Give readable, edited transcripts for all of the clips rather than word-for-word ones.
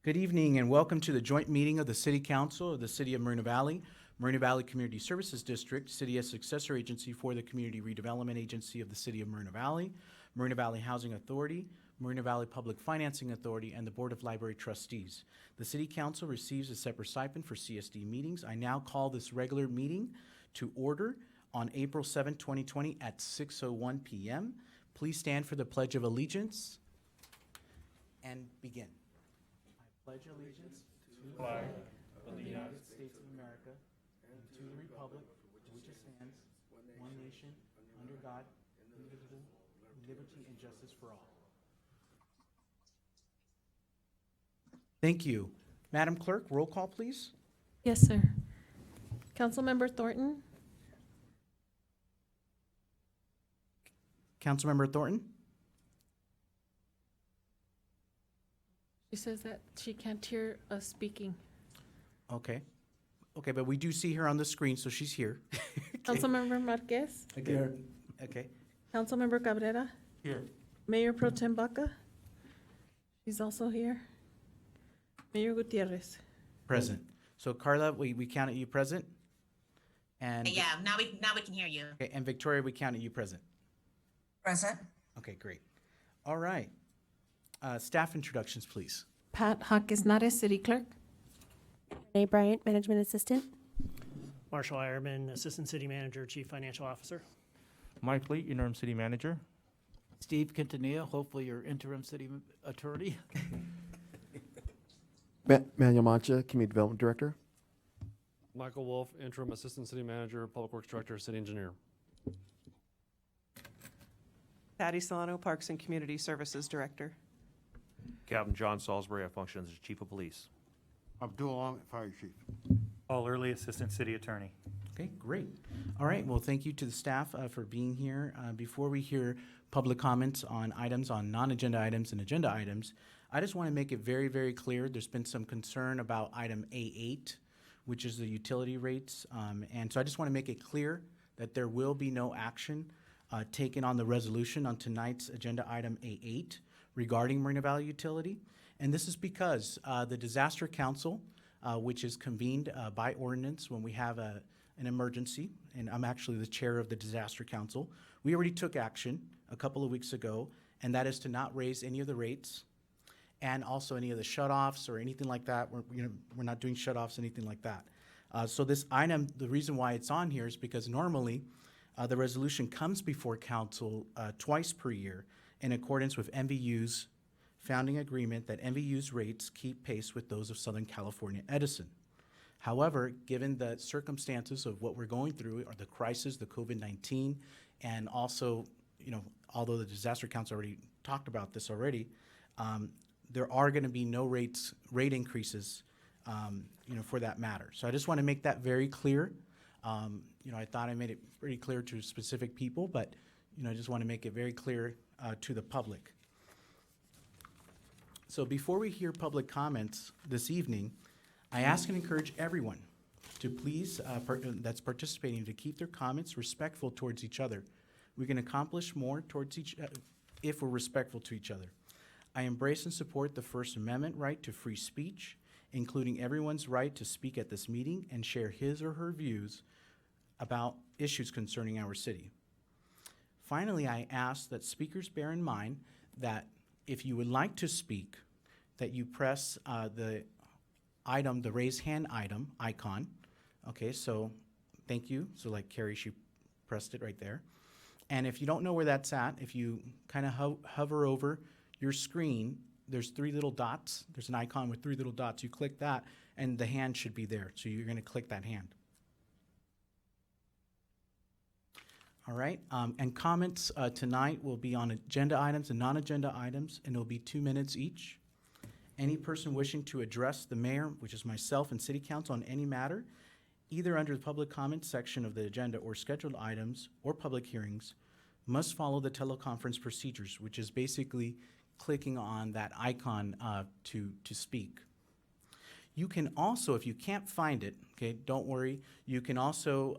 Good evening and welcome to the joint meeting of the City Council of the City of Moreno Valley Community Services District, City as successor agency for the Community Redevelopment Agency of the City of Moreno Valley Housing Authority, Moreno Valley Public Financing Authority, and the Board of Library Trustees. The City Council receives a separate stipend for CSD meetings. I now call this regular meeting to order on April 7, 2020 at 6:01 p.m. Please stand for the Pledge of Allegiance and begin. Pledge allegiance to the flag of the United States of America and to the republic for which it stands, one nation, under God, indivisible, with liberty and justice for all. Thank you. Madam Clerk, roll call, please. Yes, sir. Councilmember Thornton? Councilmember Thornton? She says that she can't hear us speaking. Okay. Okay, but we do see her on the screen, so she's here. Councilmember Marquez? Okay. Okay. Councilmember Cabrera? Here. Mayor Pro Tem Baca? She's also here. Mayor Gutierrez? Present. So Carla, we counted you present? And Yeah, now we can hear you. okay, and Victoria, we counted you present. Present. Okay, great. All right. Staff introductions, please. Pat Jaquesnares, City Clerk? Renee Bryant, Management Assistant. Marshall Ironman, Assistant City Manager, Chief Financial Officer. Mike Lee, Interim City Manager. Steve Quintanilla, hopefully your interim city attorney. Manuel Mancha, Community Development Director. Michael Wolf, Interim Assistant City Manager, Public Works Director, City Engineer. Patty Solano, Parks and Community Services Director. Captain John Salisbury, I function as Chief of Police. Abdul Alam, Fire Chief. Paul Early, Assistant City Attorney. Okay, great. All right, well, thank you to the staff for being here. Before we hear public comments on items, on non-agenda items and agenda items, I just want to make it very, very clear. There's been some concern about item A8, which is the utility rates. And so I just want to make it clear that there will be no action taken on the resolution on tonight's agenda item A8 regarding Moreno Valley Utility. And this is because the Disaster Council, which is convened by ordinance when we have an emergency, and I'm actually the chair of the Disaster Council, we already took action a couple of weeks ago, and that is to not raise any of the rates and also any of the shutoffs or anything like that. We're not doing shutoffs, anything like that. So this item, the reason why it's on here is because normally the resolution comes before council twice per year in accordance with MVU's founding agreement that MVU's rates keep pace with those of Southern California Edison. However, given the circumstances of what we're going through, or the crisis, the COVID-19, and also, although the Disaster Council already talked about this already, there are going to be no rate increases, for that matter. So I just want to make that very clear. I thought I made it pretty clear to specific people, but I just want to make it very clear to the public. So before we hear public comments this evening, I ask and encourage everyone to please, that's participating, to keep their comments respectful towards each other. We can accomplish more towards if we're respectful to each other. I embrace and support the First Amendment right to free speech, including everyone's right to speak at this meeting and share his or her views about issues concerning our city. Finally, I ask that speakers bear in mind that if you would like to speak, that you press the raise hand icon. Okay, so thank you. So like Carrie, she pressed it right there. And if you don't know where that's at, if you kind of hover over your screen, there's 3 little dots. There's an icon with 3 little dots. You click that, and the hand should be there. So you're going to click that hand. All right, and comments tonight will be on agenda items and non-agenda items, and it'll be 2 minutes each. Any person wishing to address the mayor, which is myself and city council, on any matter, either under the public comment section of the agenda or scheduled items or public hearings, must follow the teleconference procedures, which is basically clicking on that icon to speak. You can also, if you can't find it, okay, don't worry, you can also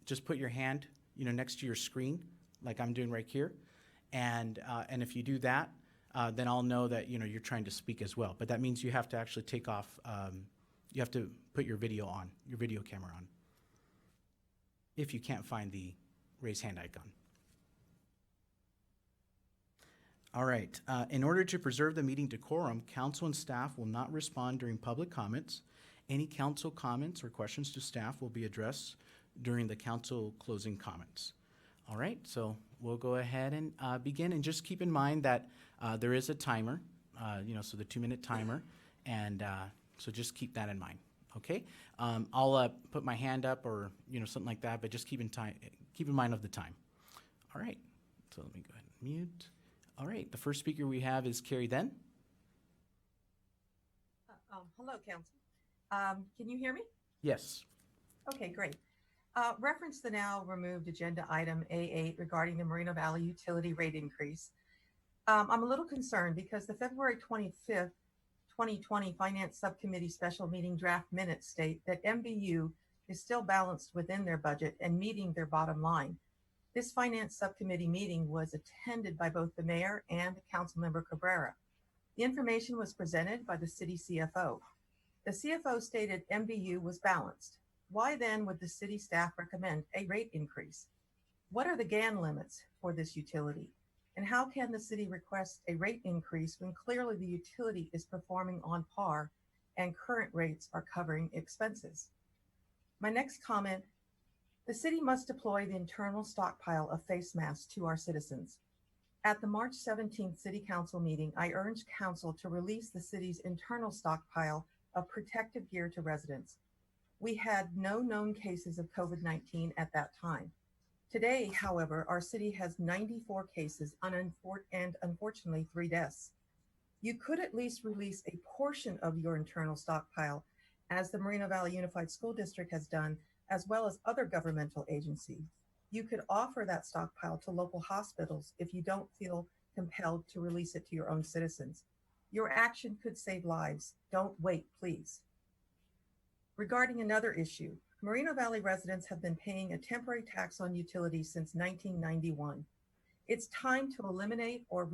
just put your hand next to your screen, like I'm doing right here. And if you do that, then I'll know that, you're trying to speak as well. But that means you have to actually take off, you have to put your video on, your video camera on, if you can't find the raise hand icon. All right. In order to preserve the meeting decorum, council and staff will not respond during public comments. Any council comments or questions to staff will be addressed during the council closing comments. All right, so we'll go ahead and begin. And just keep in mind that there is a timer, so the 2-minute timer. And so just keep that in mind, okay? I'll put my hand up or, something like that, but just keep in mind of the time. All right, so let me go ahead and mute. All right, the first speaker we have is Carrie Then. Hello, Council. Can you hear me? Yes. Okay, great. Reference the now removed agenda item A8 regarding the Moreno Valley utility rate increase. I'm a little concerned because the February 25th, 2020 Finance Subcommittee Special Meeting draft minutes state that MVU is still balanced within their budget and meeting their bottom line. This Finance Subcommittee meeting was attended by both the mayor and Councilmember Cabrera. The information was presented by the city CFO. The CFO stated MVU was balanced. Why then would the city staff recommend a rate increase? What are the GAN limits for this utility? And how can the city request a rate increase when clearly the utility is performing on par and current rates are covering expenses? My next comment, the city must deploy the internal stockpile of face masks to our citizens. At the March 17th City Council meeting, I urged council to release the city's internal stockpile of protective gear to residents. We had no known cases of COVID-19 at that time. Today, however, our city has 94 cases and unfortunately 3 deaths. You could at least release a portion of your internal stockpile, as the Moreno Valley Unified School District has done, as well as other governmental agencies. You could offer that stockpile to local hospitals if you don't feel compelled to release it to your own citizens. Your action could save lives. Don't wait, please. Regarding another issue, Moreno Valley residents have been paying a temporary tax on utilities since 1991. It's time to eliminate or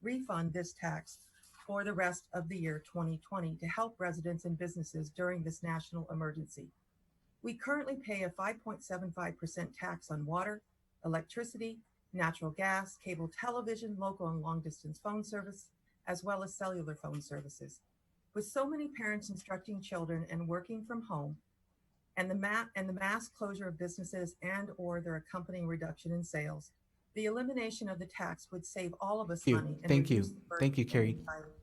refund this tax for the rest of the year 2020 to help residents and businesses during this national emergency. We currently pay a 5.75% tax on water, electricity, natural gas, cable television, local and long distance phone service, as well as cellular phone services. With so many parents instructing children and working from home, and the mass closure of businesses and or their accompanying reduction in sales, the elimination of the tax would save all of us money. And Thank you. reduce the burden Thank you, Carrie. entirely.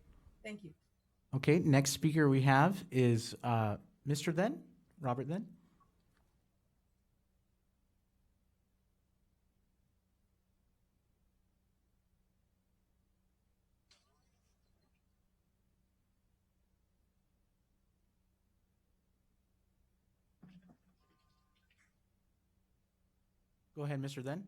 Thank you. Okay, next speaker we have is Mr. Then, Robert Then. Go ahead, Mr. Then.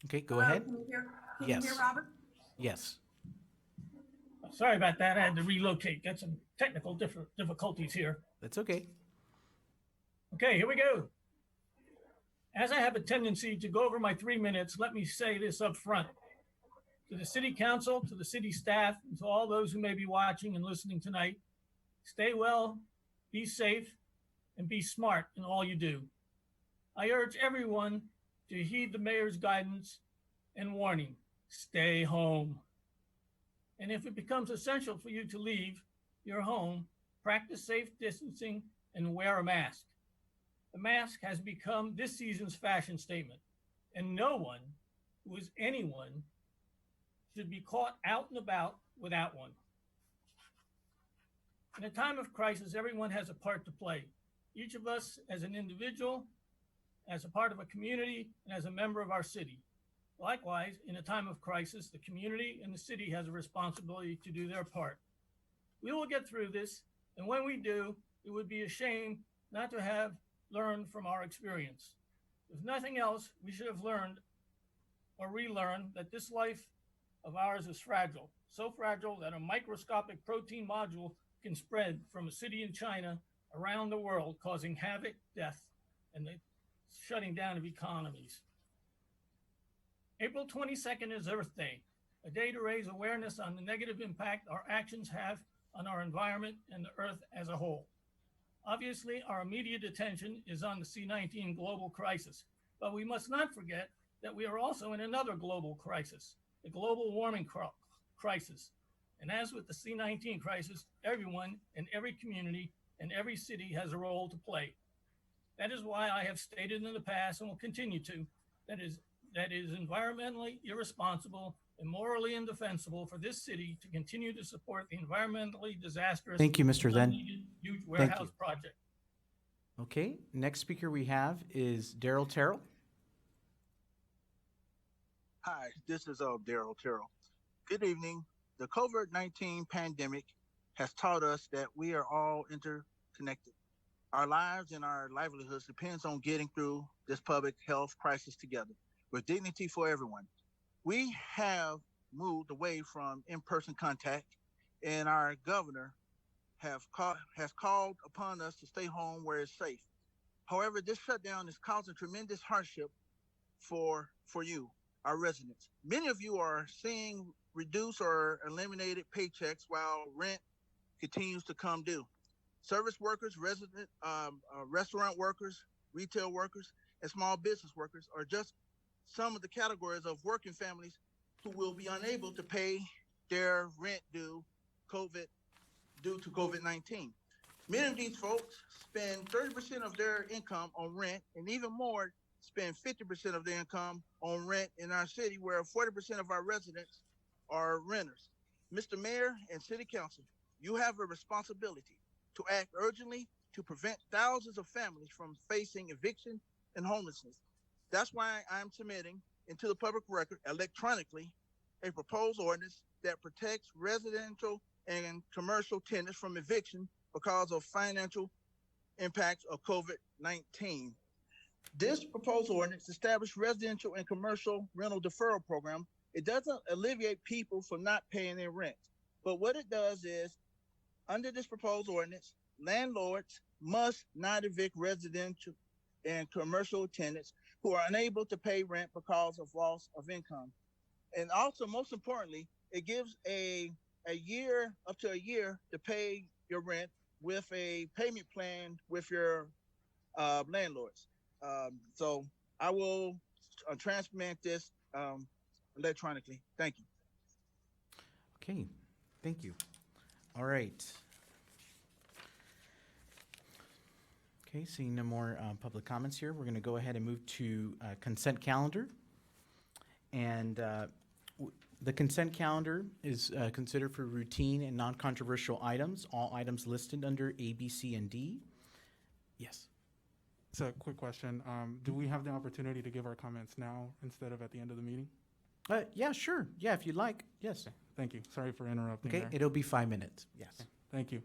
Okay, go ahead. Can you hear Yes. Robert? Yes. Sorry about that. I had to relocate. Got some technical difficulties here. That's okay. Okay, here we go. As I have a tendency to go over my 3 minutes, let me say this up front. To the city council, to the city staff, and to all those who may be watching and listening tonight, stay well, be safe, and be smart in all you do. I urge everyone to heed the mayor's guidance and warning, stay home. And if it becomes essential for you to leave your home, practice safe distancing and wear a mask. The mask has become this season's fashion statement, and no one who is anyone should be caught out and about without one. In a time of crisis, everyone has a part to play. Each of us as an individual as a part of a community and as a member of our city. Likewise, in a time of crisis, the community and the city has a responsibility to do their part. We will get through this, and when we do, it would be a shame not to have learned from our experience. If nothing else, we should have learned or relearned that this life of ours is fragile, so fragile that a microscopic protein module can spread from a city in China around the world, causing havoc, death, and the shutting down of economies. April 22nd is Earth Day, a day to raise awareness on the negative impact our actions have on our environment and the Earth as a whole. Obviously, our immediate attention is on the C-19 global crisis, but we must not forget that we are also in another global crisis, the global warming crisis. And as with the C-19 crisis, everyone in every community and every city has a role to play. That is why I have stated in the past and will continue to, that is environmentally irresponsible and morally indefensible for this city to continue to support the environmentally disastrous Thank you, Mr. Then. unneeded huge warehouse project. Okay, next speaker we have is Daryl Terrell. Hi, this is Daryl Terrell. Good evening. The COVID-19 pandemic has taught us that we are all interconnected. Our lives and our livelihoods depends on getting through this public health crisis together with dignity for everyone. We have moved away from in-person contact, and our governor has called upon us to stay home where it's safe. However, this shutdown is causing tremendous hardship for you, our residents. Many of you are seeing reduced or eliminated paychecks while rent continues to come due. Service workers, restaurant workers, retail workers, and small business workers are just some of the categories of working families who will be unable to pay their rent due to COVID-19. Many of these folks spend 30% of their income on rent, and even more spend 50% of their income on rent in our city, where 40% of our residents are renters. Mr. Mayor and City Council, you have a responsibility to act urgently to prevent thousands of families from facing eviction and homelessness. That's why I'm submitting into the public record electronically a proposed ordinance that protects residential and commercial tenants from eviction because of financial impacts of COVID-19. This proposed ordinance establishes residential and commercial rental deferral program. It doesn't alleviate people from not paying their rent, but what it does is, under this proposed ordinance, landlords must not evict residential and commercial tenants who are unable to pay rent because of loss of income. And also, most importantly, it gives a year, up to a year, to pay your rent with a payment plan with your landlords. So I will transmit this electronically. Thank you. Okay, thank you. All right. Okay, seeing no more public comments here, we're going to go ahead and move to consent calendar. And the consent calendar is considered for routine and non-controversial items, all items listed under A, B, C, and D. Yes. It's a quick question. Do we have the opportunity to give our comments now instead of at the end of the meeting? Yeah, sure. Yeah, if you'd like. Yes. Okay, thank you. Sorry for interrupting. Okay, there. it'll be 5 minutes. Yes. Okay, thank you.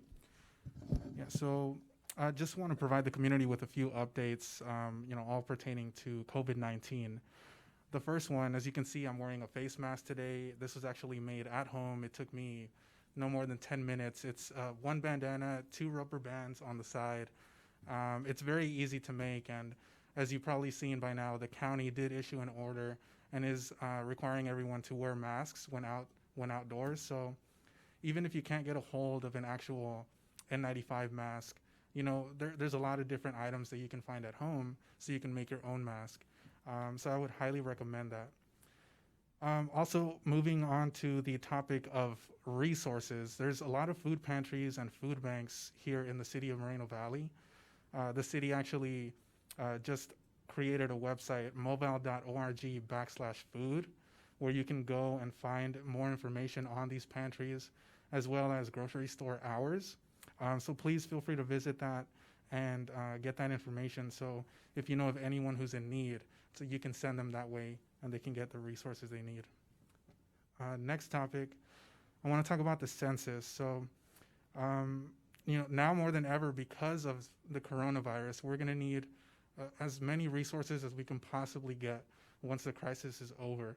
Yeah, so I just want to provide the community with a few updates, all pertaining to COVID-19. The first one, as you can see, I'm wearing a face mask today. This was actually made at home. It took me no more than 10 minutes. It's one bandana, 2 rubber bands on the side. It's very easy to make, and as you've probably seen by now, the county did issue an order and is requiring everyone to wear masks when outdoors. So even if you can't get a hold of an actual N95 mask, there's a lot of different items that you can find at home so you can make your own mask. So I would highly recommend that. Also, moving on to the topic of resources, there's a lot of food pantries and food banks here in the city of Moreno Valley. The city actually just created a website, mobile.org/food, where you can go and find more information on these pantries, as well as grocery store hours. So please feel free to visit that and get that information. So if you know of anyone who's in need, so you can send them that way and they can get the resources they need. Next topic, I want to talk about the census. So, now more than ever, because of the coronavirus, we're going to need as many resources as we can possibly get once the crisis is over.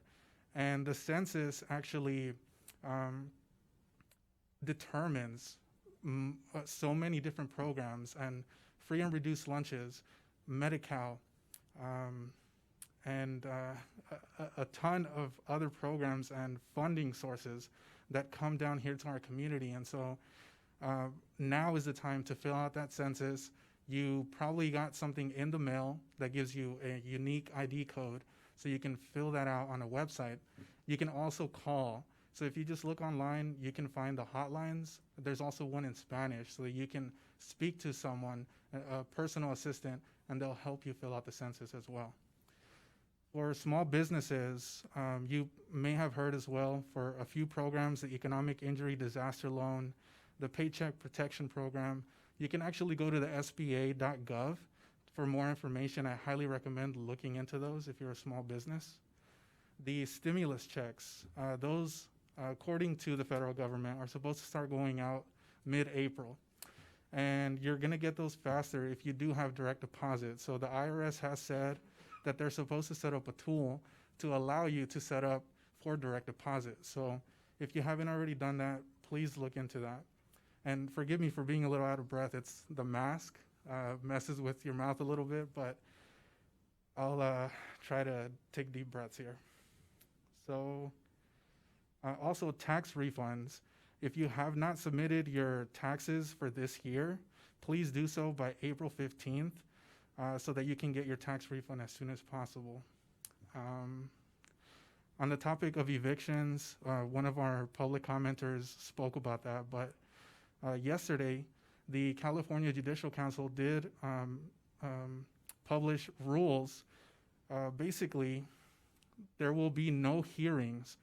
And the census actually determines so many different programs, and free and reduced lunches, Medi-Cal, and a ton of other programs and funding sources that come down here to our community. And so now is the time to fill out that census. You probably got something in the mail that gives you a unique ID code, so you can fill that out on a website. You can also call. So if you just look online, you can find the hotlines. There's also one in Spanish, so that you can speak to someone, a personal assistant, and they'll help you fill out the census as well. For small businesses, you may have heard as well, for a few programs, the Economic Injury Disaster Loan, the Paycheck Protection Program, you can actually go to the SBA.gov for more information. I highly recommend looking into those if you're a small business. The stimulus checks, those, according to the federal government, are supposed to start going out mid-April. And you're going to get those faster if you do have direct deposit. So the IRS has said that they're supposed to set up a tool to allow you to set up for direct deposit. So if you haven't already done that, please look into that. And forgive me for being a little out of breath. It's the mask messes with your mouth a little bit, but I'll try to take deep breaths here. So also tax refunds. If you have not submitted your taxes for this year, please do so by April 15th so that you can get your tax refund as soon as possible. On the topic of evictions, one of our public commenters spoke about that, but yesterday, the California Judicial Council did publish rules. Basically, there will be no hearings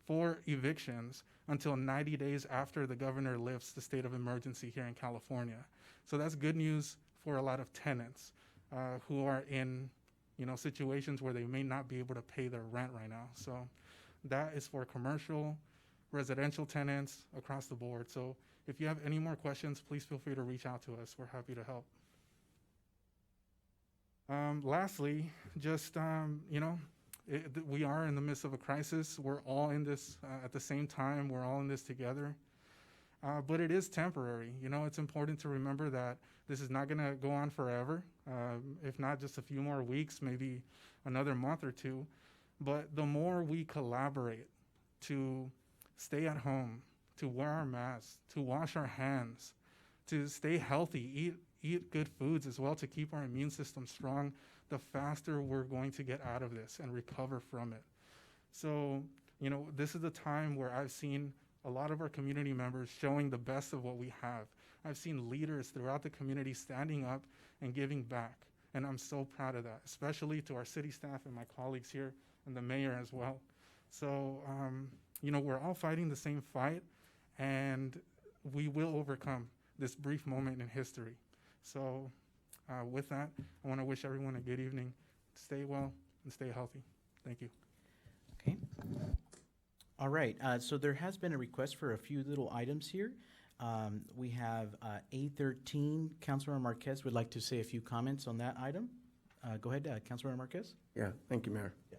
for evictions until 90 days after the governor lifts the state of emergency here in California. So that's good news for a lot of tenants who are in situations where they may not be able to pay their rent right now. So that is for commercial, residential tenants across the board. So if you have any more questions, please feel free to reach out to us. We're happy to help. Lastly, just, we are in the midst of a crisis. We're all in this at the same time. We're all in this together. But it is temporary. It's important to remember that this is not going to go on forever, if not just a few more weeks, maybe another month or two. But the more we collaborate to stay at home, to wear our masks, to wash our hands, to stay healthy, eat good foods as well to keep our immune system strong, the faster we're going to get out of this and recover from it. So, this is the time where I've seen a lot of our community members showing the best of what we have. I've seen leaders throughout the community standing up and giving back. And I'm so proud of that, especially to our city staff and my colleagues here and the mayor as well. So, we're all fighting the same fight, and we will overcome this brief moment in history. So with that, I want to wish everyone a good evening. Stay well and stay healthy. Thank you. Okay. All right. So there has been a request for a few little items here. We have A13. Councilmember Marquez would like to say a few comments on that item. Go ahead, Councilmember Marquez. Yeah, thank you, Mayor. Yeah.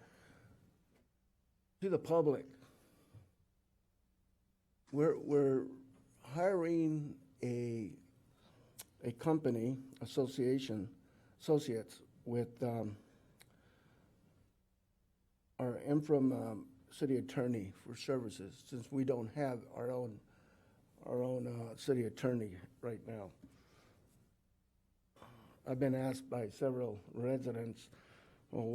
To the public, we're hiring a company, associates with our interim city attorney for services, since we don't have our own city attorney right now. I've been asked by several residents, well,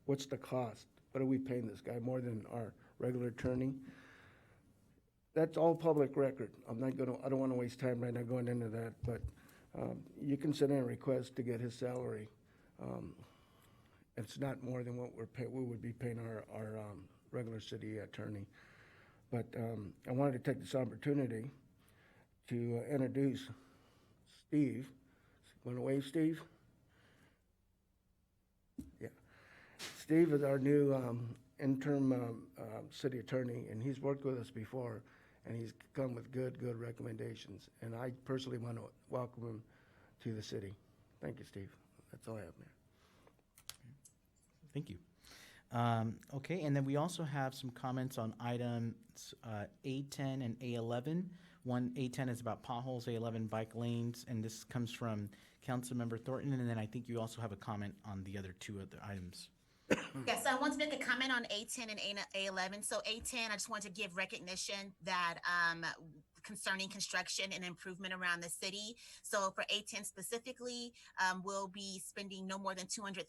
what's the cost? What are we paying this guy, more than our regular attorney? That's all public record. I don't want to waste time right now going into that, but you can send in a request to get his salary. It's not more than what we would be paying our regular city attorney. But I wanted to take this opportunity to introduce Steve. Want to wave, Steve? Yeah. Steve is our new interim city attorney, and he's worked with us before, and he's come with good recommendations. And I personally want to welcome him to the city. Thank you, Steve. That's all I have, Mayor. Thank you. Okay, and then we also have some comments on items A10 and A11. One, A10 is about potholes, A11 bike lanes, and this comes from Councilmember Thornton, and then I think you also have a comment on the other two other items. Yes, I want to make a comment on A10 and A11. So A10, I just want to give recognition that concerning construction and improvement around the city. So for A10 specifically, we'll be spending no more than $200,000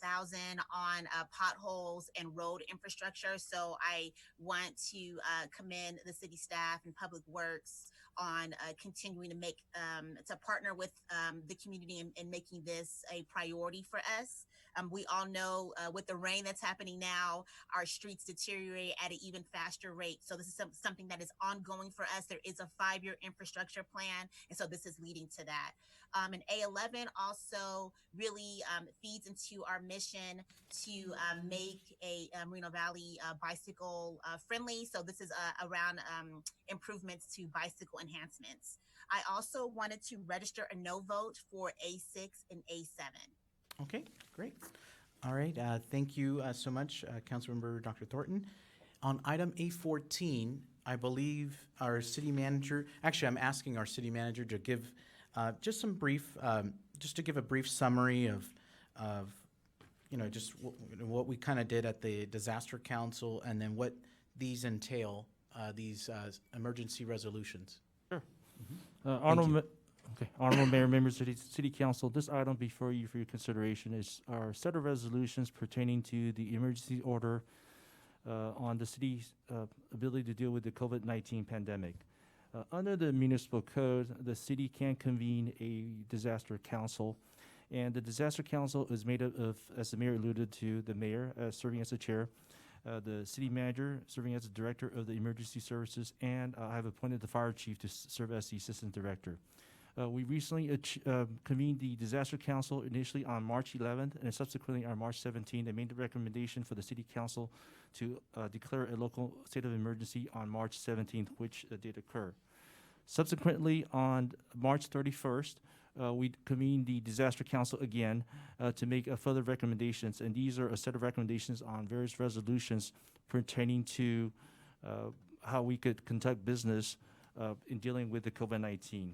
on potholes and road infrastructure. So I want to commend the city staff and Public Works on continuing to make to partner with the community in making this a priority for us. We all know with the rain that's happening now, our streets deteriorate at an even faster rate. So this is something that is ongoing for us. There is a 5-year infrastructure plan, and so this is leading to that. And A11 also really feeds into our mission to make a Moreno Valley bicycle friendly. So this is around improvements to bicycle enhancements. I also wanted to register a no vote for A6 and A7. Okay, great. All right, thank you so much, Councilmember Dr. Thornton. On item A14, I believe our city manager, actually I'm asking our city manager to give just some brief, just to give a brief summary of you know, just what we kind of did at the Disaster Council and then what these entail, these emergency resolutions. Sure. Honorable Honorable Mayor, members of the City Council, this item before you for your consideration is our set of resolutions pertaining to the emergency order on the city's ability to deal with the COVID-19 pandemic. Under the municipal code, the city can convene a disaster council, and the disaster council is made up of, as the mayor alluded to, the mayor serving as the chair, the city manager serving as the director of the emergency services, and I have appointed the fire chief to serve as the assistant director. We recently convened the Disaster Council initially on March 11th and subsequently on March 17th. They made the recommendation for the City Council to declare a local state of emergency on March 17th, which did occur. Subsequently, on March 31st, we convened the Disaster Council again to make further recommendations, and these are a set of recommendations on various resolutions pertaining to how we could conduct business in dealing with the COVID-19.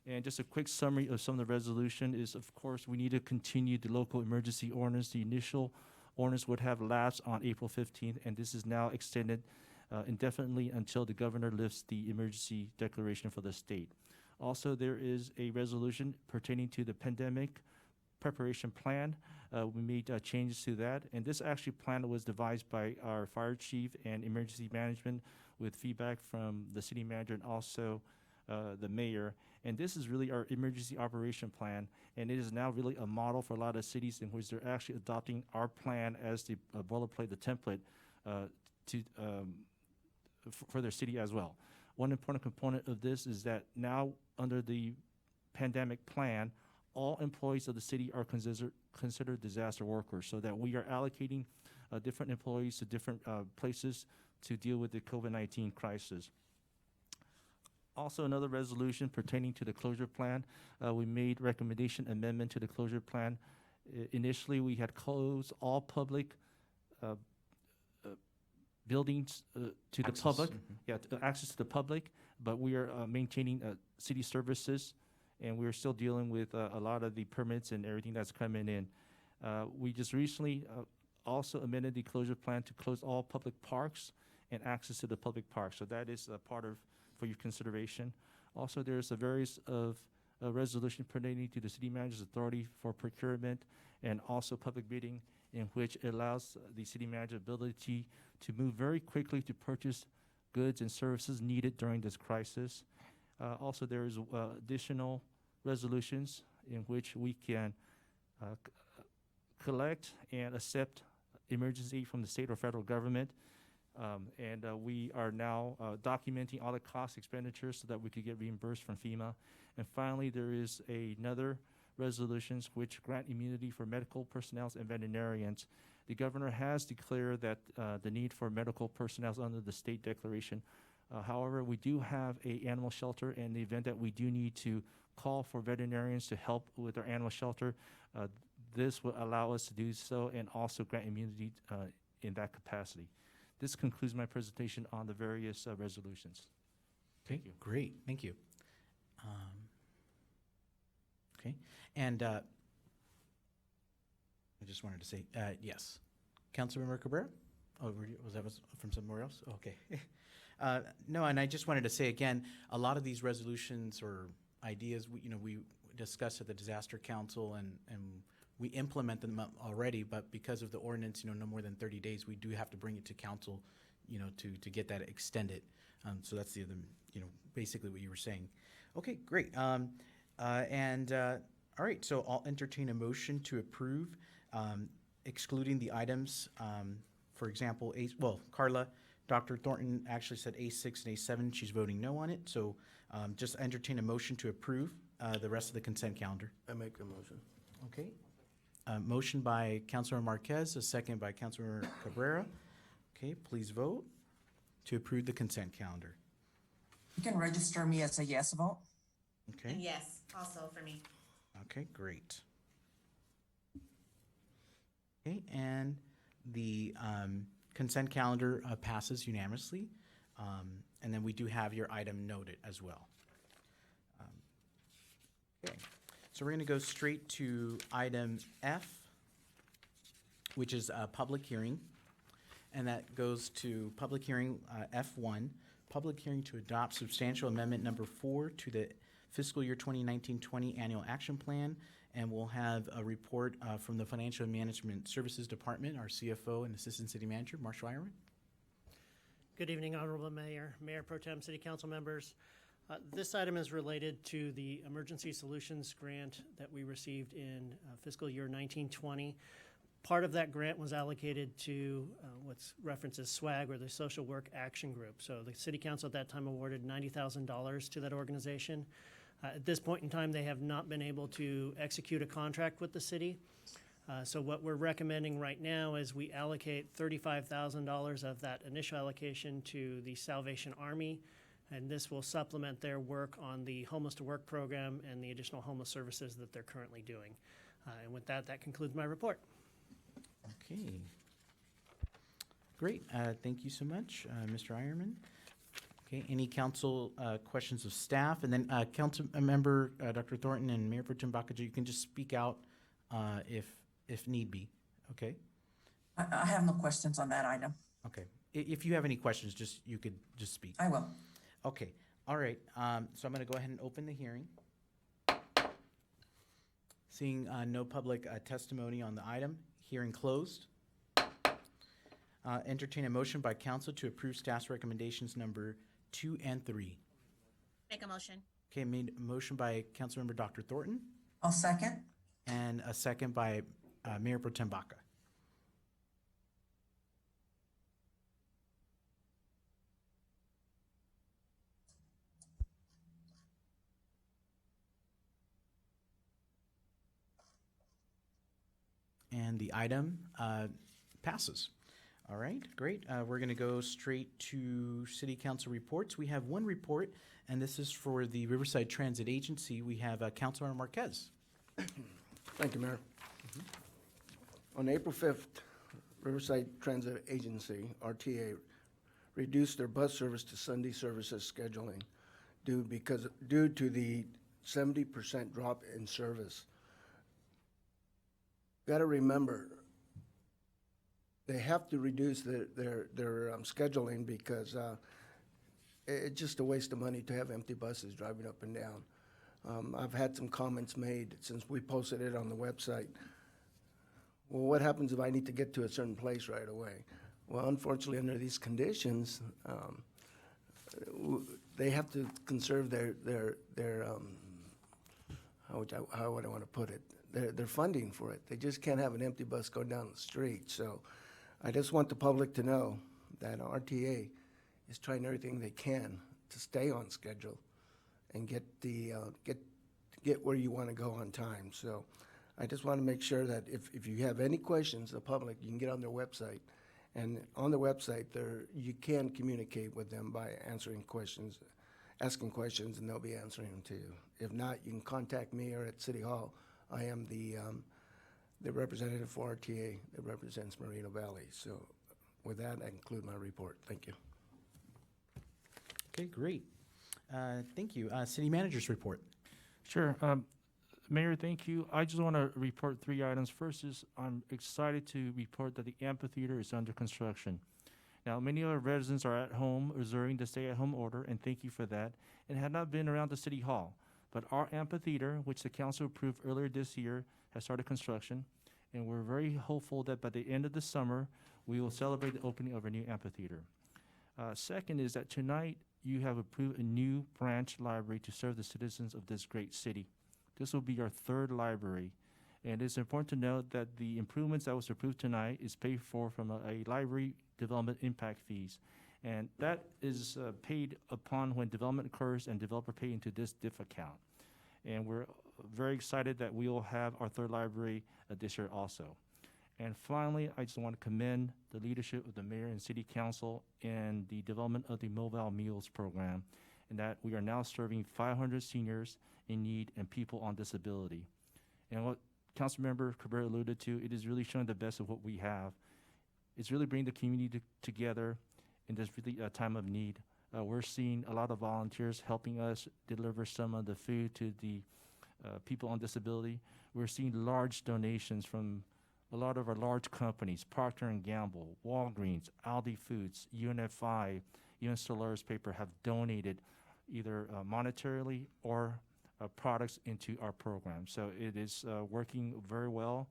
And just a quick summary of some of the resolution is, of course, we need to continue the local emergency ordinance. The initial ordinance would have lapsed on April 15th, and this is now extended indefinitely until the governor lifts the emergency declaration for the state. Also, there is a resolution pertaining to the pandemic preparation plan. We made changes to that, and this actually plan was devised by our fire chief and emergency management with feedback from the city manager and also the mayor. And this is really our emergency operation plan, and it is now really a model for a lot of cities in which they're actually adopting our plan as the boilerplate, the template for their city as well. One important component of this is that now under the pandemic plan, all employees of the city are considered disaster workers, so that we are allocating different employees to different places to deal with the COVID-19 crisis. Also, another resolution pertaining to the closure plan. We made recommendation amendment to the closure plan. Initially, we had closed all public buildings to the public, access to the public, but we are maintaining city services, and we're still dealing with a lot of the permits and everything that's coming in. We just recently also amended the closure plan to close all public parks and access to the public parks. So that is a part of for your consideration. Also, there's a various of resolution pertaining to the city manager's authority for procurement and also public bidding, in which it allows the city manager ability to move very quickly to purchase goods and services needed during this crisis. Also, there is additional resolutions in which we can collect and accept emergency aid from the state or federal government. We are now documenting all the cost expenditures so that we could get reimbursed from FEMA. And finally, there is another resolutions which grant immunity for medical personnel and veterinarians. The governor has declared that the need for medical personnel under the state declaration. However, we do have a animal shelter, and in the event that we do need to call for veterinarians to help with our animal shelter, this will allow us to do so and also grant immunity in that capacity. This concludes my presentation on the various resolutions. Thank you. Great, thank you. Okay, and I just wanted to say, yes. Councilmember Cabrera? Oh, was that from somewhere else? Oh, okay. No, and I just wanted to say again, a lot of these resolutions or ideas, we discussed at the Disaster Council and we implement them already, but because of the ordinance, no more than 30 days, we do have to bring it to council, to get that extended. So that's the other, basically what you were saying. Okay, great. All right, so I'll entertain a motion to approve, excluding the items, for example, Carla, Dr. Thornton actually said A6 and A7. She's voting no on it. So just entertain a motion to approve the rest of the consent calendar. I make the motion. Okay. Motion by Councilor Marquez, a second by Councilor Cabrera. Okay, please vote to approve the consent calendar. You can register me as a yes vote. Okay. And yes, also for me. Okay, great. Okay, and the consent calendar passes unanimously. And then we do have your item noted as well. Okay, so we're going to go straight to item F, which is a public hearing. And that goes to public hearing F1, public hearing to adopt substantial amendment number 4 to the fiscal year 2019-20 annual action plan. And we'll have a report from the Financial and Management Services Department, our CFO and Assistant City Manager, Marshall Ironman. Good evening, Honorable Mayor, Mayor Pro Tem, City Council members. This item is related to the Emergency Solutions Grant that we received in fiscal year 1920. Part of that grant was allocated to what's referenced as SWAG, or the Social Work Action Group. So the City Council at that time awarded $90,000 to that organization. At this point in time, they have not been able to execute a contract with the city. So what we're recommending right now is we allocate $35,000 of that initial allocation to the Salvation Army, and this will supplement their work on the Homeless to Work program and the additional homeless services that they're currently doing. And with that, that concludes my report. Okay. Great. Thank you so much, Mr. Ironman. Okay, any council questions of staff? And then council member Dr. Thornton and Mayor Pro Tem Bakaja, you can just speak out if need be, okay? I have no questions on that item. Okay, if you have any questions, you could just speak. I will. Okay, all right, so I'm gonna go ahead and open the hearing. Seeing no public testimony on the item, hearing closed. Entertain a motion by council to approve staff's recommendations number 2 and 3. Make a motion. Okay, made a motion by Councilmember Dr. Thornton. I'll second. And a second by Mayor Pro Tem Baca. And the item passes. All right, great. We're going to go straight to City Council reports. We have one report, and this is for the Riverside Transit Agency. We have Councilor Marquez. Thank you, Mayor. On April 5th, Riverside Transit Agency, RTA, reduced their bus service to Sunday services scheduling due to the 70% drop in service. Got to remember, they have to reduce their scheduling because it's just a waste of money to have empty buses driving up and down. I've had some comments made since we posted it on the website. Well, what happens if I need to get to a certain place right away? Well, unfortunately, under these conditions, they have to conserve their how would I want to put it? Their funding for it. They just can't have an empty bus go down the street. So I just want the public to know that RTA is trying everything they can to stay on schedule and get where you want to go on time. So I just want to make sure that if you have any questions, the public, you can get on their website. And on the website, you can communicate with them by asking questions, and they'll be answering them to you. If not, you can contact me or at City Hall. I am the representative for RTA that represents Moreno Valley. So with that, I conclude my report. Thank you. Okay, great. Thank you. City Manager's report. Sure. Mayor, thank you. I just want to report 3 items. First is I'm excited to report that the amphitheater is under construction. Now, many of our residents are at home observing the stay-at-home order, and thank you for that, and have not been around the City Hall. But our amphitheater, which the council approved earlier this year, has started construction, and we're very hopeful that by the end of the summer, we will celebrate the opening of our new amphitheater. Second is that tonight, you have approved a new branch library to serve the citizens of this great city. This will be our 3rd library, and it's important to note that the improvements that was approved tonight is paid for from a library development impact fees, and that is paid upon when development occurs and developer pay into this DIF account. And we're very excited that we will have our 3rd library this year also. And finally, I just want to commend the leadership of the mayor and city council in the development of the Mobile Meals program, and that we are now serving 500 seniors in need and people on disability. And what Councilmember Cabrera alluded to, it is really showing the best of what we have. It's really bringing the community together in this really time of need. We're seeing a lot of volunteers helping us deliver some of the food to the people on disability. We're seeing large donations from a lot of our large companies, Procter & Gamble, Walgreens, Aldi Foods, UNFI, even Solaris Paper have donated either monetarily or products into our program. So it is working very well,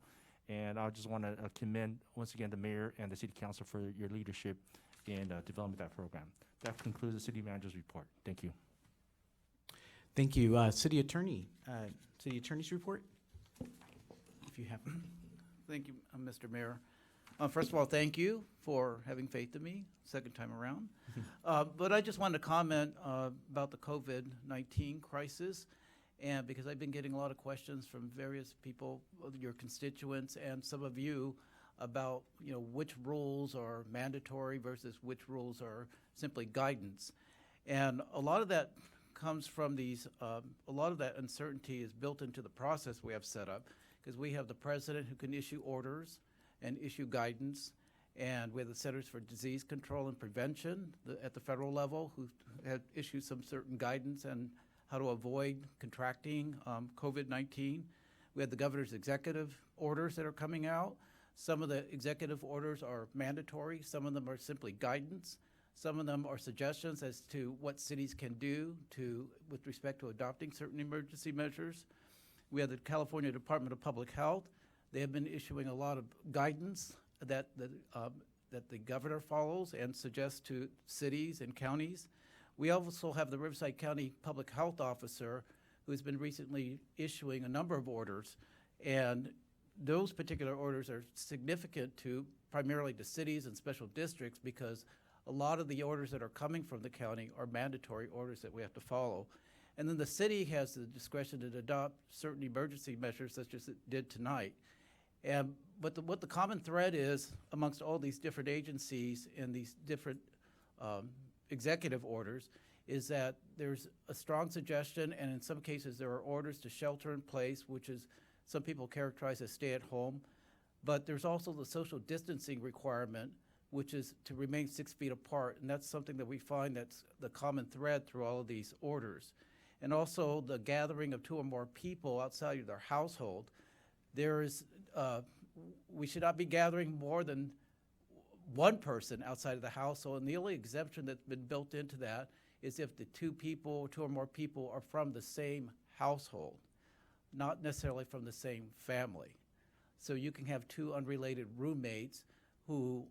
and I just want to commend once again the mayor and the city council for your leadership in developing that program. That concludes the city manager's report. Thank you. Thank you. City Attorney. City Attorney's report, if you have one. Thank you, Mr. Mayor. First of all, thank you for having faith in me, second time around. But I just wanted to comment about the COVID-19 crisis, and because I've been getting a lot of questions from various people, your constituents, and some of you about which rules are mandatory versus which rules are simply guidance. And a lot of that comes from these, a lot of that uncertainty is built into the process we have set up, because we have the president who can issue orders and issue guidance, and we have the Centers for Disease Control and Prevention at the federal level who have issued some certain guidance on how to avoid contracting COVID-19. We have the governor's executive orders that are coming out. Some of the executive orders are mandatory. Some of them are simply guidance. Some of them are suggestions as to what cities can do with respect to adopting certain emergency measures. We have the California Department of Public Health. They have been issuing a lot of guidance that the governor follows and suggests to cities and counties. We also have the Riverside County Public Health Officer who has been recently issuing a number of orders, and those particular orders are significant to primarily to cities and special districts because a lot of the orders that are coming from the county are mandatory orders that we have to follow. And then the city has the discretion to adopt certain emergency measures such as it did tonight. But what the common thread is amongst all these different agencies and these different executive orders is that there's a strong suggestion, and in some cases there are orders to shelter in place, which is some people characterize as stay at home. But there's also the social distancing requirement, which is to remain 6 feet apart. And that's something that we find that's the common thread through all of these orders. And also the gathering of 2 or more people outside of their household. There is, we should not be gathering more than 1 person outside of the household. And the only exemption that's been built into that is if the 2 or more people are from the same household, not necessarily from the same family. So you can have 2 unrelated roommates who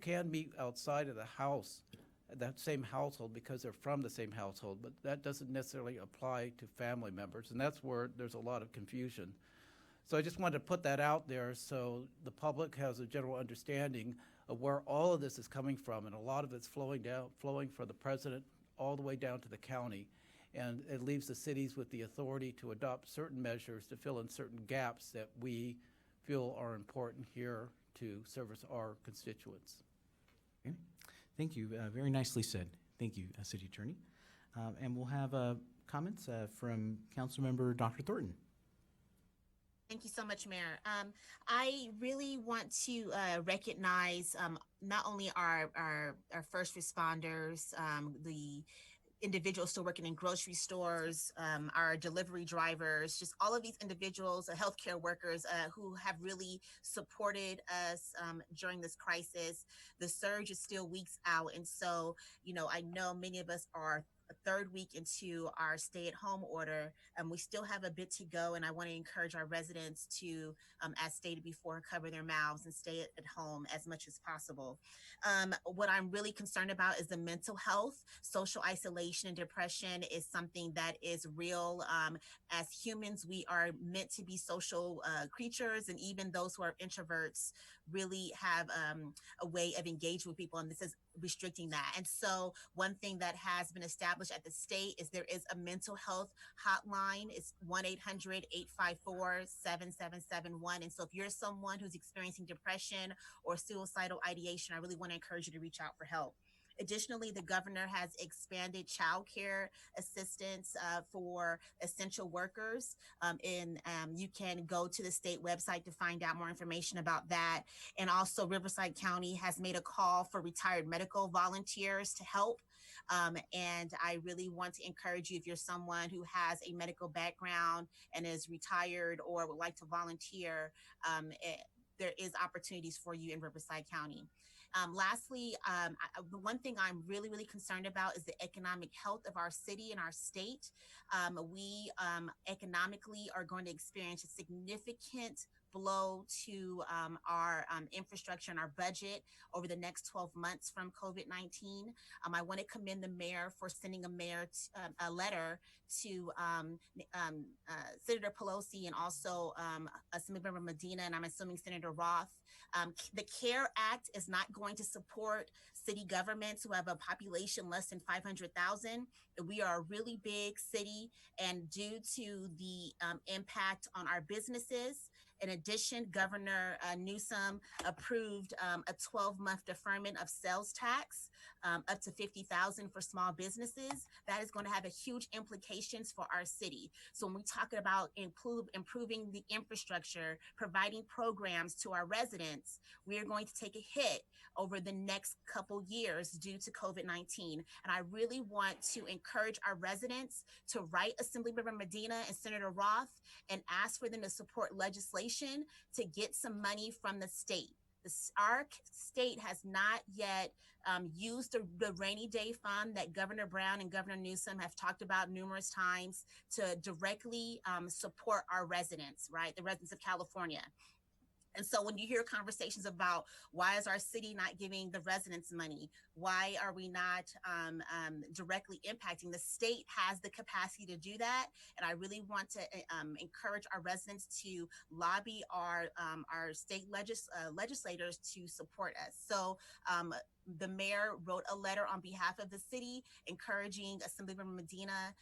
can meet outside of the house, that same household, because they're from the same household, but that doesn't necessarily apply to family members, and that's where there's a lot of confusion. So I just wanted to put that out there so the public has a general understanding of where all of this is coming from, and a lot of it's flowing from the president all the way down to the county. And it leaves the cities with the authority to adopt certain measures to fill in certain gaps that we feel are important here to service our constituents. Okay. Thank you. Very nicely said. Thank you, City Attorney. And we'll have comments from Councilmember Dr. Thornton. Thank you so much, Mayor. I really want to recognize not only our first responders, the individuals still working in grocery stores, our delivery drivers, just all of these individuals, healthcare workers who have really supported us during this crisis. The surge is still weeks out. And so, I know many of us are a third week into our stay-at-home order, and we still have a bit to go. And I want to encourage our residents to, as stated before, cover their mouths and stay at home as much as possible. What I'm really concerned about is the mental health. Social isolation and depression is something that is real. As humans, we are meant to be social creatures, and even those who are introverts really have a way of engaging with people, and this is restricting that. And so one thing that has been established at the state is there is a mental health hotline. It's 1-800-854-7771. And so if you're someone who's experiencing depression or suicidal ideation, I really want to encourage you to reach out for help. Additionally, the governor has expanded child care assistance for essential workers. You can go to the state website to find out more information about that. And also Riverside County has made a call for retired medical volunteers to help. And I really want to encourage you, if you're someone who has a medical background and is retired or would like to volunteer, there is opportunities for you in Riverside County. Lastly, the one thing I'm really, really concerned about is the economic health of our city and our state. We economically are going to experience a significant blow to our infrastructure and our budget over the next 12 months from COVID-19. I want to commend the mayor for sending a letter to Senator Pelosi and also Assemblymember Medina, and I'm assuming Senator Roth. The CARE Act is not going to support city governments who have a population less than 500,000. We are a really big city, and due to the impact on our businesses, in addition, Governor Newsom approved a 12-month deferment of sales tax up to $50,000 for small businesses. That is going to have a huge implications for our city. So when we talk about improving the infrastructure, providing programs to our residents, we are going to take a hit over the next couple years due to COVID-19. And I really want to encourage our residents to write Assemblymember Medina and Senator Roth and ask for them to support legislation to get some money from the state. Our state has not yet used the rainy day fund that Governor Brown and Governor Newsom have talked about numerous times to directly support our residents, right? The residents of California. And so when you hear conversations about why is our city not giving the residents money, why are we not directly impacting, the state has the capacity to do that. And I really want to encourage our residents to lobby our state legislators to support us. So the mayor wrote a letter on behalf of the city encouraging Assemblymember Medina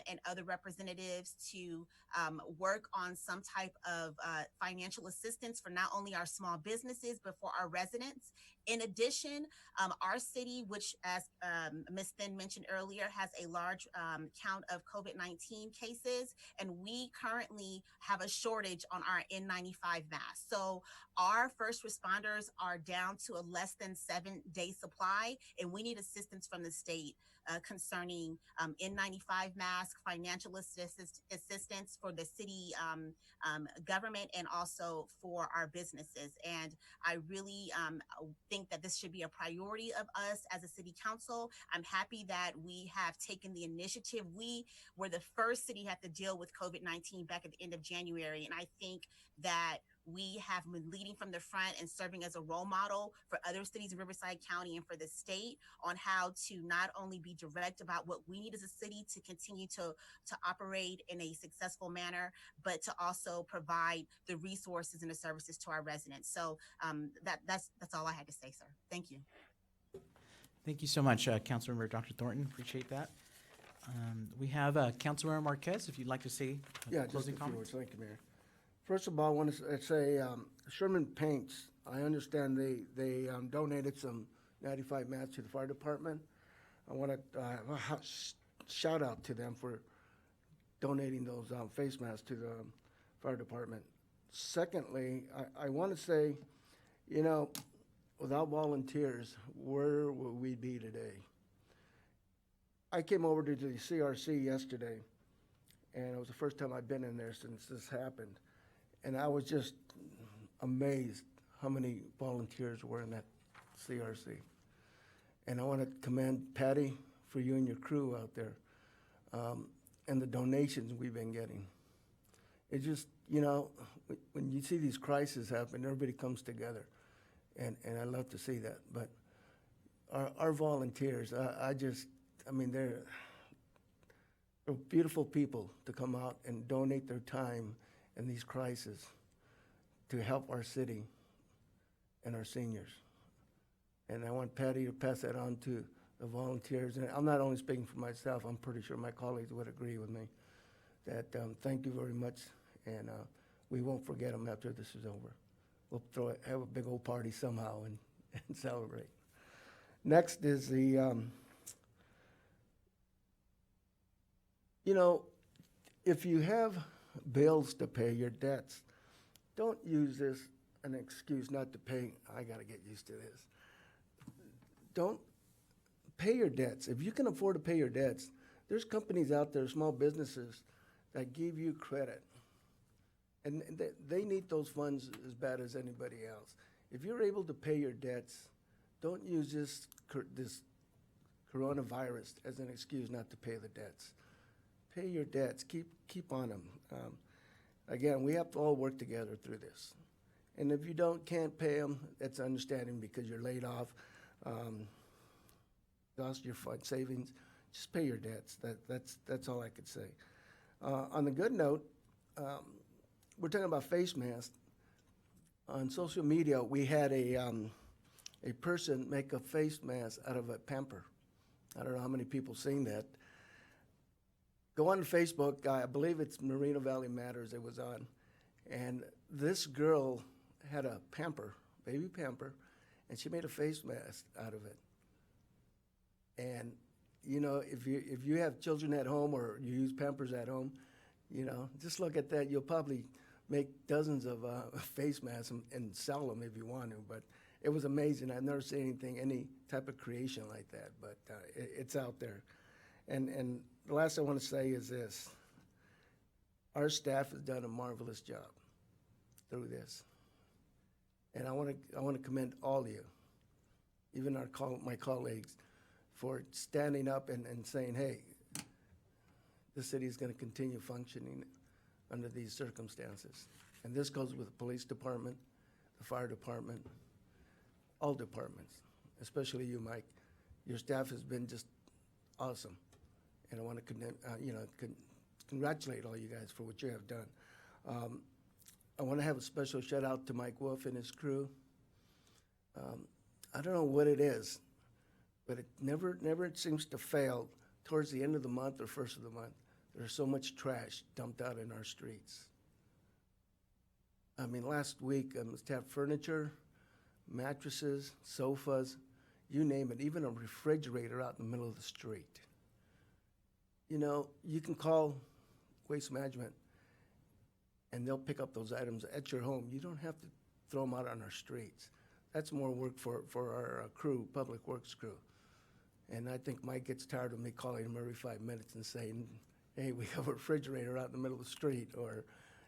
and other representatives to work on some type of financial assistance for not only our small businesses, but for our residents. In addition, our city, which as Ms. Thin mentioned earlier, has a large count of COVID-19 cases, and we currently have a shortage on our N95 masks. So our first responders are down to a less than 7-day supply, and we need assistance from the state concerning N95 masks, financial assistance for the city government, and also for our businesses. And I really think that this should be a priority of us as a city council. I'm happy that we have taken the initiative. We were the first city to have to deal with COVID-19 back at the end of January, and I think that we have been leading from the front and serving as a role model for other cities in Riverside County and for the state on how to not only be direct about what we need as a city to continue to operate in a successful manner, but to also provide the resources and the services to our residents. So that's all I had to say, sir. Thank you. Thank you so much, Councilmember Dr. Thornton. Appreciate that. We have Councilmember Marquez, if you'd like to say Yeah, just a closing few comments. words. Thank you, Mayor. First of all, I want to say Sherman Paints, I understand they donated some 95 masks to the fire department. I want to shout out to them for donating those face masks to the fire department. Secondly, I want to say, you know, without volunteers, where would we be today? I came over to the CRC yesterday, and it was the first time I've been in there since this happened. And I was just amazed how many volunteers were in that CRC. And I want to commend Patty for you and your crew out there, and the donations we've been getting. It just, you know, when you see these crises happen, everybody comes together. And I love to see that. But our volunteers, I mean, they're beautiful people to come out and donate their time in these crises to help our city and our seniors. And I want Patty to pass that on to the volunteers. And I'm not only speaking for myself, I'm pretty sure my colleagues would agree with me that thank you very much. And we won't forget them after this is over. We'll have a big old party somehow and celebrate. Next is the, you know, if you have bills to pay, your debts, don't use this an excuse not to pay. I got to get used to this. Don't pay your debts. If you can afford to pay your debts, there's companies out there, small businesses, that give you credit. And they need those funds as bad as anybody else. If you're able to pay your debts, don't use this coronavirus as an excuse not to pay the debts. Pay your debts. Keep on them. Again, we have to all work together through this. And if you can't pay them, that's understanding because you're laid off, lost your fund savings. Just pay your debts. That's all I could say. On the good note, we're talking about face masks. On social media, we had a person make a face mask out of a pamper. I don't know how many people seen that. Go on Facebook, I believe it's Moreno Valley Matters it was on, and this girl had a pamper, baby pamper, and she made a face mask out of it. And you know, if you have children at home or you use Pampers at home, you know, just look at that. You'll probably make dozens of face masks and sell them if you want to. But it was amazing. I've never seen any type of creation like that. But it's out there. And the last I want to say is this: our staff has done a marvelous job through this, and I want to commend all of you, even my colleagues, for standing up and saying, hey, the city is going to continue functioning under these circumstances. And this goes with the police department, the fire department, all departments, especially you, Mike. Your staff has been just awesome. And I want to congratulate all you guys for what you have done. I want to have a special shout out to Mike Wolf and his crew. I don't know what it is, but it never seems to fail towards the end of the month or first of the month. There's so much trash dumped out in our streets. I mean, last week, to have furniture, mattresses, sofas, you name it, even a refrigerator out in the middle of the street. You know, you can call Waste Management and they'll pick up those items at your home. You don't have to throw them out on our streets. That's more work for our crew, Public Works crew. And I think Mike gets tired of me calling him every 5 minutes and saying, hey, we have a refrigerator out in the middle of the street, or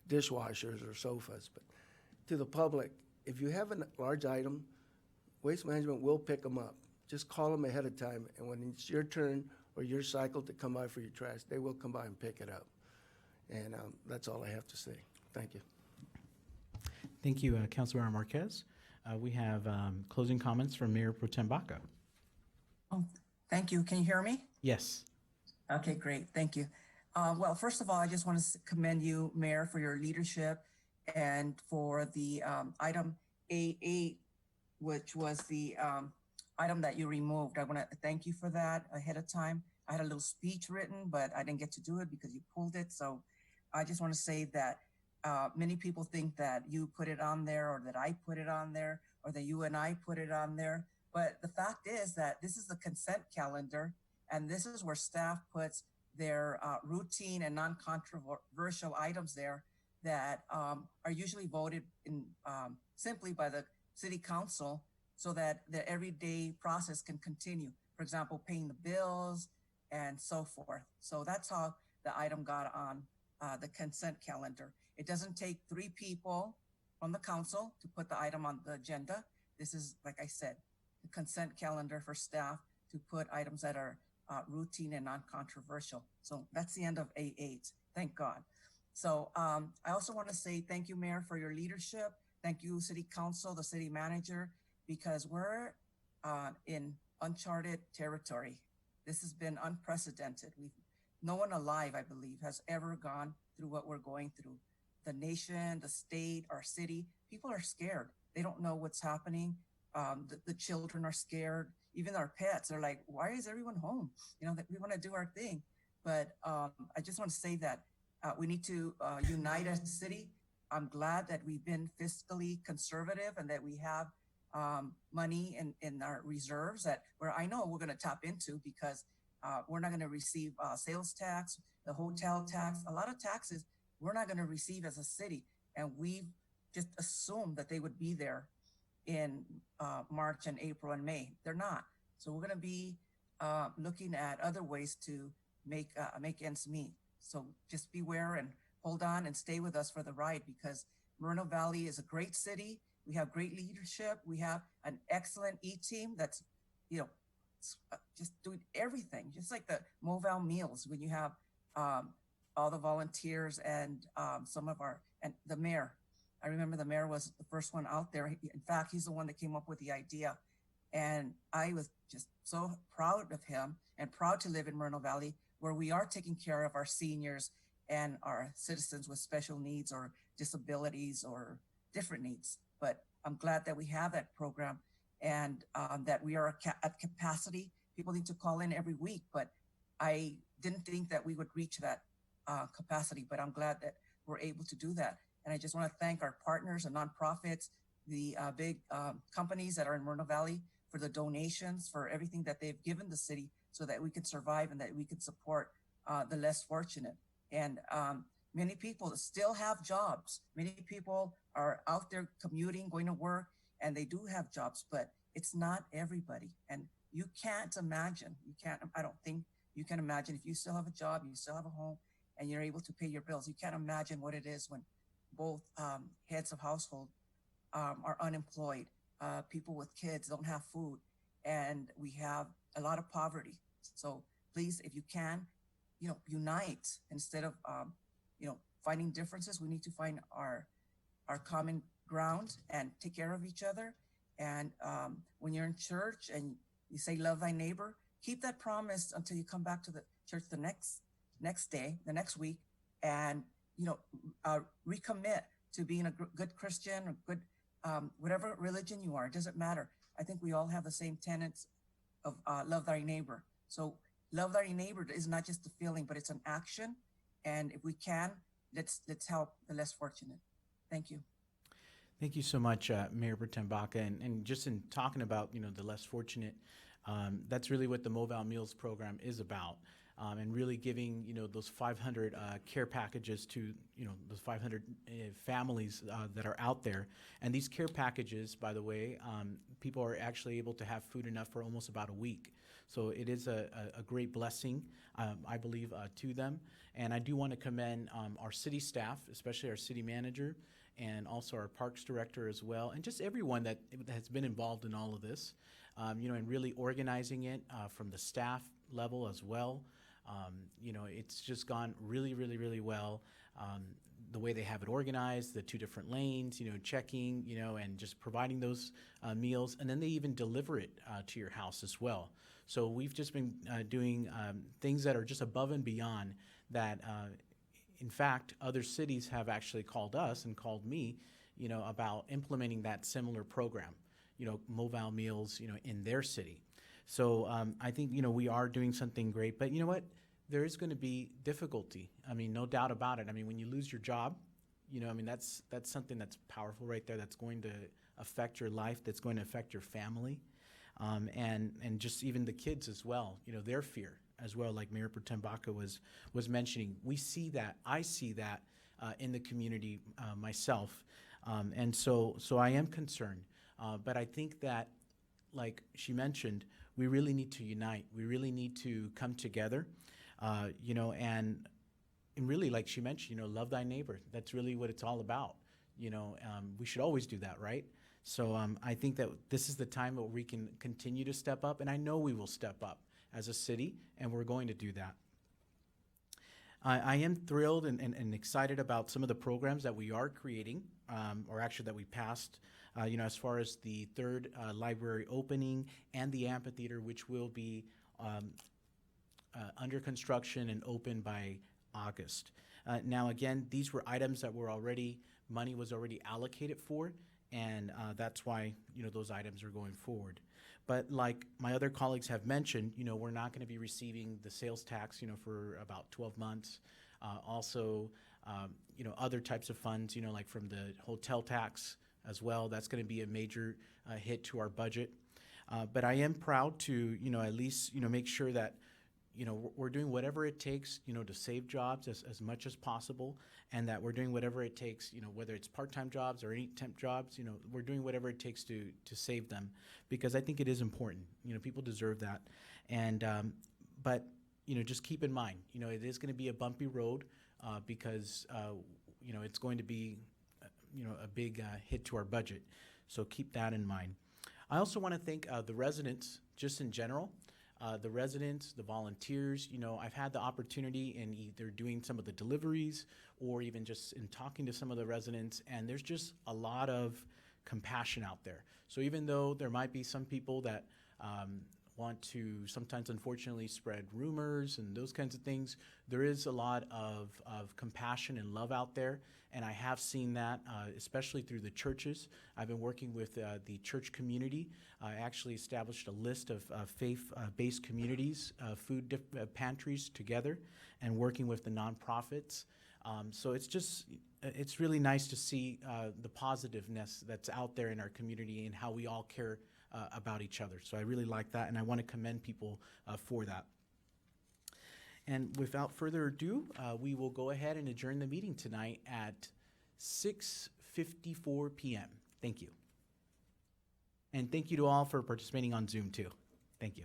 dishwashers or sofas. But to the public, if you have a large item, Waste Management will pick them up. Just call them ahead of time, and when it's your turn or your cycle to come by for your trash, they will come by and pick it up. And that's all I have to say. Thank you. Thank you, Councilmember Marquez. We have closing comments from Mayor Pro Tem Baca. Oh, thank you. Can you hear me? Yes. Okay, great. Thank you. Well, first of all, I just want to commend you, Mayor, for your leadership and for the item A8, which was the item that you removed. I want to thank you for that ahead of time. I had a little speech written, but I didn't get to do it because you pulled it. So I just want to say that many people think that you put it on there or that I put it on there or that you and I put it on there. But the fact is that this is the consent calendar, and this is where staff puts their routine and non-controversial items there that are usually voted in simply by the city council so that the everyday process can continue. For example, paying the bills and so forth. So that's how the item got on the consent calendar. It doesn't take 3 people from the council to put the item on the agenda. This is, like I said, the consent calendar for staff to put items that are routine and non-controversial. So that's the end of A8, thank God. So I also want to say thank you, Mayor, for your leadership. Thank you, City Council, the City Manager, because we're in uncharted territory. This has been unprecedented. No one alive, I believe, has ever gone through what we're going through. The nation, the state, our city, people are scared. They don't know what's happening. The children are scared. Even our pets are like, why is everyone home? You know, that we want to do our thing. But I just want to say that we need to unite as a city. I'm glad that we've been fiscally conservative and that we have money in our reserves that where I know we're going to tap into because we're not going to receive sales tax, the hotel tax, a lot of taxes we're not going to receive as a city. And we've just assumed that they would be there in March and April and May. They're not. So we're going to be looking at other ways to make ends meet. So just beware and hold on and stay with us for the ride because Moreno Valley is a great city. We have great leadership. We have an excellent E-team that's, just doing everything, just like the Moval meals when you have all the volunteers and some of and the mayor. I remember the mayor was the first one out there. In fact, he's the one that came up with the idea. And I was just so proud of him and proud to live in Moreno Valley where we are taking care of our seniors and our citizens with special needs or disabilities or different needs. But I'm glad that we have that program and that we are at capacity. People need to call in every week, but I didn't think that we would reach that capacity, but I'm glad that we're able to do that. And I just want to thank our partners and nonprofits, the big companies that are in Moreno Valley for the donations, for everything that they've given the city so that we could survive and that we could support the less fortunate. And many people still have jobs. Many people are out there commuting, going to work, and they do have jobs, but it's not everybody. And you can't imagine, I don't think you can imagine if you still have a job, you still have a home, and you're able to pay your bills. You can't imagine what it is when both heads of household are unemployed. People with kids don't have food, and we have a lot of poverty. So please, if you can, unite instead of finding differences. We need to find our common ground and take care of each other. And when you're in church and you say love thy neighbor, keep that promise until you come back to the church the next day, the next week, and recommit to being a good Christian or good whatever religion you are. It doesn't matter. I think we all have the same tenets of love thy neighbor. So love thy neighbor is not just a feeling, but it's an action. And if we can, let's help the less fortunate. Thank you. Thank you so much, Mayor Pro Tem Baca. And just in talking about, the less fortunate, that's really what the Moval Meals program is about. And really giving, those 500 care packages to, those 500 families that are out there. And these care packages, by the way, people are actually able to have food enough for almost about a week. So it is a great blessing, I believe, to them. And I do want to commend our city staff, especially our city manager, and also our parks director as well, and just everyone that has been involved in all of this, and really organizing it from the staff level as well. It's just gone really, really, really well. the way they have it organized, the 2 different lanes, checking, and just providing those meals. And then they even deliver it to your house as well. So we've just been doing things that are just above and beyond that. In fact, other cities have actually called us and called me, about implementing that similar program, mobile meals, in their city. So I think, we are doing something great. But you know what? There is going to be difficulty. I mean, no doubt about it. I mean, when you lose your job, that's something that's powerful right there. That's going to affect your life. That's going to affect your family, and just even the kids as well. Their fear as well, like Mayor Pro Tem Baca was mentioning. We see that. I see that in the community myself, and so I am concerned. But I think that, like she mentioned, we really need to unite. We really need to come together. And really, like she mentioned, love thy neighbor. That's really what it's all about. We should always do that, right? So I think that this is the time where we can continue to step up, and I know we will step up as a city, and we're going to do that. I am thrilled and excited about some of the programs that we are creating, or actually that we passed, as far as the 3rd library opening and the amphitheater, which will be under construction and open by August. Now, again, these were items that money was already allocated for, and that's why, those items are going forward. But like my other colleagues have mentioned, we're not going to be receiving the sales tax, for about 12 months. Also, other types of funds, like from the hotel tax as well. That's going to be a major hit to our budget. But I am proud to, at least, make sure that, we're doing whatever it takes, to save jobs as much as possible, and that we're doing whatever it takes, whether it's part-time jobs or any temp jobs, we're doing whatever it takes to save them, because I think it is important. People deserve that. And, but, just keep in mind, it is going to be a bumpy road because, it's going to be, a big hit to our budget. So keep that in mind. I also want to thank the residents, just in general. The residents, the volunteers, I've had the opportunity in either doing some of the deliveries or even just in talking to some of the residents, and there's just a lot of compassion out there. So even though there might be some people that want to sometimes unfortunately spread rumors and those kinds of things, there is a lot of compassion and love out there. And I have seen that, especially through the churches. I've been working with the church community. I actually established a list of faith-based communities, food pantries together, and working with the nonprofits. So it's really nice to see the positiveness that's out there in our community and how we all care about each other. So I really like that, and I want to commend people for that. And without further ado, we will go ahead and adjourn the meeting tonight at 6:54 p.m. Thank you. And thank you to all for participating on Zoom too. Thank you.